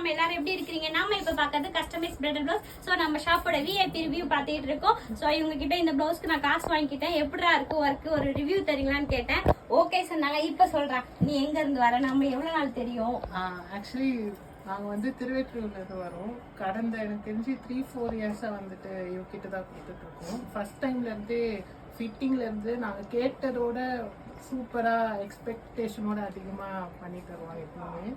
வணக்கம், எல்லாரும் எப்படி இருக்கீங்க? நாம இப்ப பாக்கிறது கஸ்டமைஸ் பிரைடல் ப்ளவுஸ். சோ நம்ம ஷாப்போட விஐபி ரிவ்யூ பாத்துட்டு இருக்கோம். சோ இவங்க கிட்ட இந்த ப்ளவுஸ்க்கு நான் காசு வாங்கிட்டேன், எப்படிடா இருக்கு ஒர்க், ஒரு ரிவ்யூ தரீங்களான்னு கேட்டேன். ஓகே சொன்னாங்க. இப்ப சொல்றேன், நீ எங்க இருந்து வர, நம்ம எவ்வளவு நாள் தெரியும்? ஆக்சுவலி நாங்க வந்து திருவேற்றூர்ல இருந்து வரோம். கடந்த எனக்கு தெரிஞ்சு 3-4 இயர்ஸா வந்துட்டு இவகிட்ட தான் கொடுத்துட்டு இருக்கோம். ஃபர்ஸ்ட் டைம்ல இருந்து ஃபிட்டிங்ல இருந்து நாங்க கேட்டதோட சூப்பரா எக்ஸ்பெக்டேஷனோட அதிகமா பண்ணி தருவாங்க. எப்பவுமே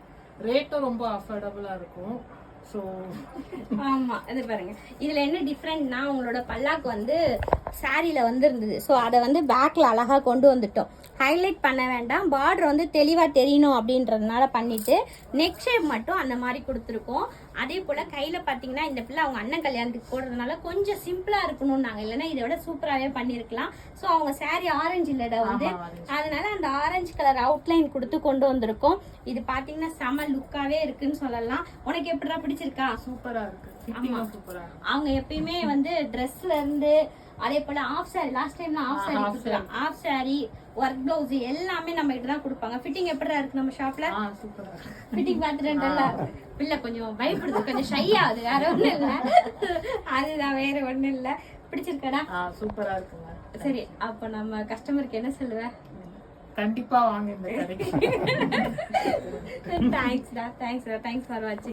ரேட்டும் ரொம்ப அஃபோர்டபுளா இருக்கும். ஸோ ஆமா, இது பாருங்க, இதுல என்ன டிஃப்ரெண்ட்னா உங்களோட பல்லாக்கு வந்து சாரியில வந்து இருந்தது. ஸோ அதை வந்து பேக்ல அழகா கொண்டு வந்துட்டோம். ஹைலைட் பண்ண வேண்டாம், பார்டர் வந்து தெளிவா தெரியணும் அப்படின்றதுனால பண்ணிட்டு நெக் ஷேப் மட்டும் அந்த மாதிரி கொடுத்துருக்கோம். அதே போல கையில பாத்தீங்கன்னா இந்த பிள்ளை அவங்க அண்ணன் கல்யாணத்துக்கு போடுறதுனால கொஞ்சம் சிம்பிளா இருக்கணும். நாங்க இல்லைன்னா இதை விட சூப்பராகவே பண்ணிருக்கலாம். ஸோ அவங்க சாரி ஆரஞ்சு இல்லடா வந்து, அதனால அந்த ஆரஞ்சு கலர் அவுட்லைன் கொடுத்து கொண்டு வந்திருக்கோம். இது பாத்தீங்கன்னா செம லுக்காவே இருக்குன்னு சொல்லலாம். உனக்கு எப்படிடா பிடிச்சிருக்கா? சூப்பரா இருக்கு. சூப்பரா. அவங்க எப்பயுமே வந்து ட்ரெஸ்ல இருந்து அதே போல ஆஃப் சாரி, லாஸ்ட் டைம்ல ஆஃப் சாரி ஒர்க் பிளவுஸ் எல்லாமே நம்ம கிட்ட தான் கொடுப்பாங்க. ஃபிட்டிங் எப்படிடா இருக்கு நம்ம ஷாப்ல? ஃபிட்டிங் பாத்துட்டேன்ல, பிள்ளை கொஞ்சம் பயப்படுது, கொஞ்சம் ஷை ஆகுது, வேற ஒண்ணும் இல்ல, அதுதான், வேற ஒண்ணும் இல்ல. பிடிச்சிருக்கடா? சூப்பரா இருக்குங்க. சரி, அப்ப நம்ம கஸ்டமருக்கு என்ன சொல்லுவ? கண்டிப்பா வாங்க இந்த கடைக்கு. தேங்க்ஸ்டா, தேங்க்ஸ் ஃபார் வாட்சிங்.